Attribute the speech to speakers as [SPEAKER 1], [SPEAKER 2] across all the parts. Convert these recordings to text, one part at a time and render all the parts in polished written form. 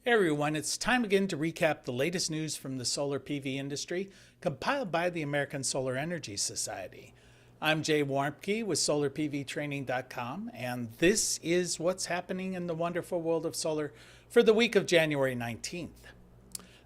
[SPEAKER 1] Hey everyone, it's time again to recap the latest news from the solar PV industry, compiled by the American Solar Energy Society. I'm Jay Warmke with SolarPVTraining.com, and this is what's happening in the wonderful world of solar for the week of January 19th.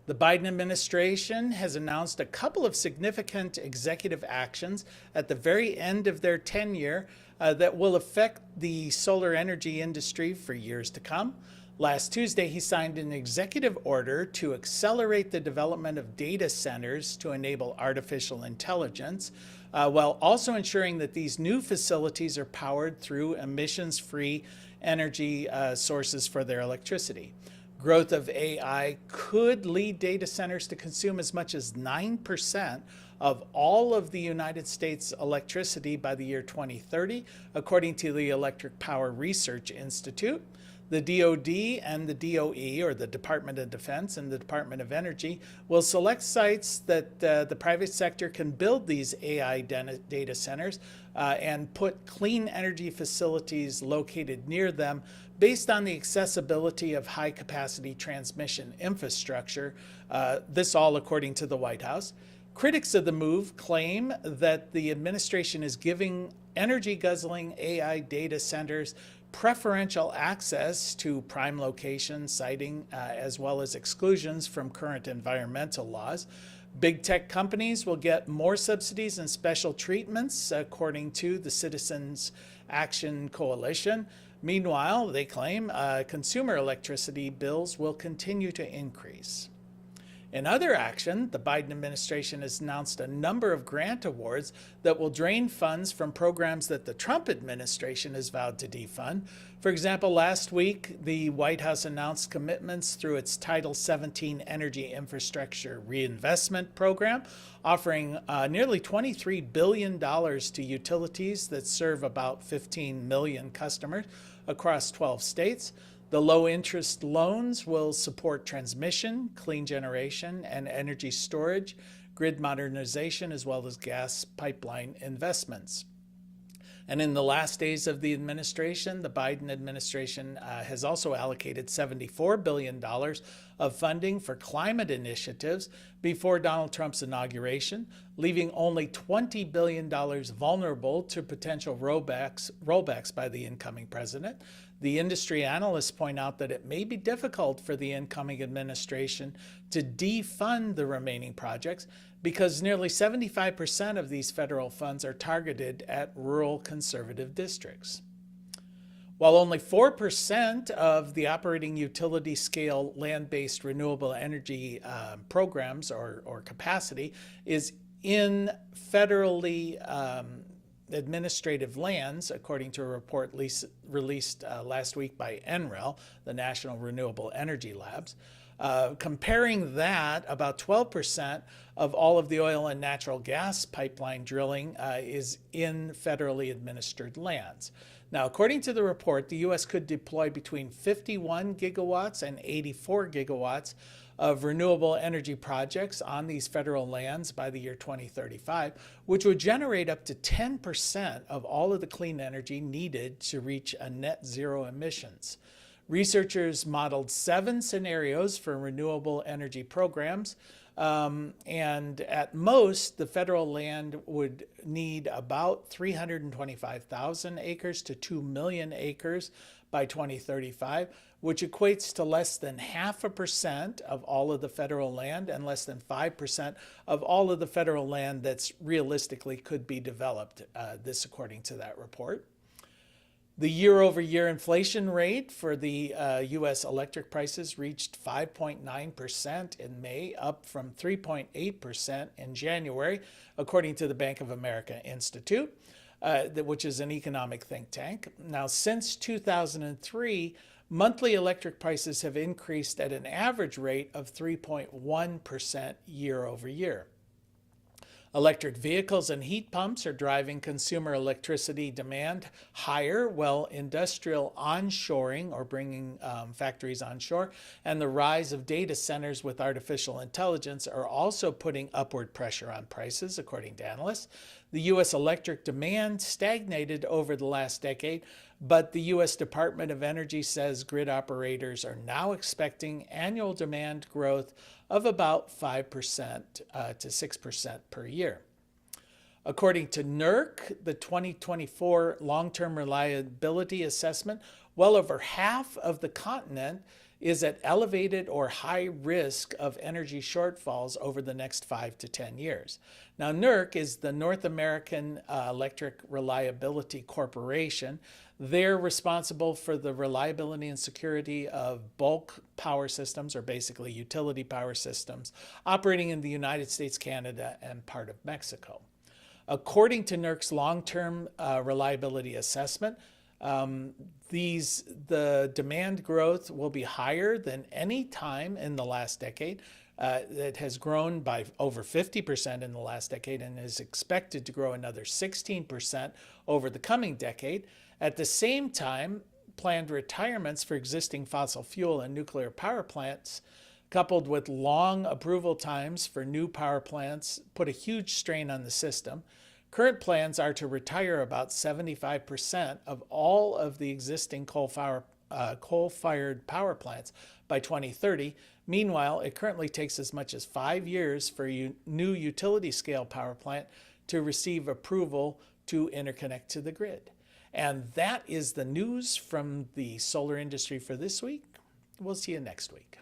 [SPEAKER 1] The Biden administration has announced a couple of significant executive actions at the very end of their tenure that will affect the solar energy industry for years to come. Last Tuesday, he signed an executive order to accelerate the development of data centers to enable artificial intelligence, while also ensuring that these new facilities are powered through emissions-free energy sources for their electricity. Growth of AI could lead data centers to consume as much as 9% of all of the United States electricity by the year 2030, according to the Electric Power Research Institute. The DoD and the DOE, or the Department of Defense and the Department of Energy, will select sites that the private sector can build these AI data centers and put clean energy facilities located near them based on the accessibility of high-capacity transmission infrastructure, this all according to the White House. Critics of the move claim that the administration is giving energy-guzzling AI data centers preferential access to prime location siting, as well as exclusions from current environmental laws. Big tech companies will get more subsidies and special treatments, according to the Citizens Action Coalition. Meanwhile, they claim consumer electricity bills will continue to increase. In other action, the Biden administration has announced a number of grant awards that will drain funds from programs that the Trump administration has vowed to defund. For example, last week, the White House announced commitments through its Title 17 Energy Infrastructure Reinvestment Program, offering nearly $23 billion to utilities that serve about 15 million customers across 12 states. The low-interest loans will support transmission, clean generation, and energy storage, grid modernization, as well as gas pipeline investments. And in the last days of the administration, the Biden administration has also allocated $74 billion of funding for climate initiatives before Donald Trump's inauguration, leaving only $20 billion vulnerable to potential rollbacks by the incoming president. The industry analysts point out that it may be difficult for the incoming administration to defund the remaining projects because nearly 75% of these federal funds are targeted at rural conservative districts. While only 4% of the operating utility scale land-based renewable energy programs or capacity is in federally administrative lands, according to a report released last week by NREL, the National Renewable Energy Labs. Comparing that, about 12% of all of the oil and natural gas pipeline drilling is in federally administered lands. Now, according to the report, the U.S. could deploy between 51 gigawatts and 84 gigawatts of renewable energy projects on these federal lands by the year 2035, which would generate up to 10% of all of the clean energy needed to reach a net zero emissions. Researchers modeled 7 scenarios for renewable energy programs, and at most, the federal land would need about 325,000 acres to 2 million acres by 2035, which equates to less than 0.5% of all of the federal land and less than 5% of all of the federal land that's realistically could be developed, this according to that report. The year-over-year inflation rate for the U.S. electric prices reached 5.9% in May, up from 3.8% in January, according to the Bank of America Institute, which is an economic think tank. Now, since 2003, monthly electric prices have increased at an average rate of 3.1% year over year. Electric vehicles and heat pumps are driving consumer electricity demand higher, while industrial onshoring, or bringing factories onshore, and the rise of data centers with artificial intelligence are also putting upward pressure on prices, according to analysts. The U.S. electric demand stagnated over the last decade, but the U.S. Department of Energy says grid operators are now expecting annual demand growth of about 5% to 6% per year. According to NERC, the 2024 long-term reliability assessment, well over half of the continent is at elevated or high risk of energy shortfalls over the next 5 to 10 years. Now, NERC is the North American Electric Reliability Corporation. They're responsible for the reliability and security of bulk power systems, or basically utility power systems, operating in the United States, Canada, and part of Mexico. According to NERC's long-term reliability assessment, the demand growth will be higher than any time in the last decade. It has grown by over 50% in the last decade and is expected to grow another 16% over the coming decade. At the same time, planned retirements for existing fossil fuel and nuclear power plants, coupled with long approval times for new power plants, put a huge strain on the system. Current plans are to retire about 75% of all of the existing coal-fired power plants by 2030. Meanwhile, it currently takes as much as 5 years for a new utility-scale power plant to receive approval to interconnect to the grid. And that is the news from the solar industry for this week. We'll see you next week.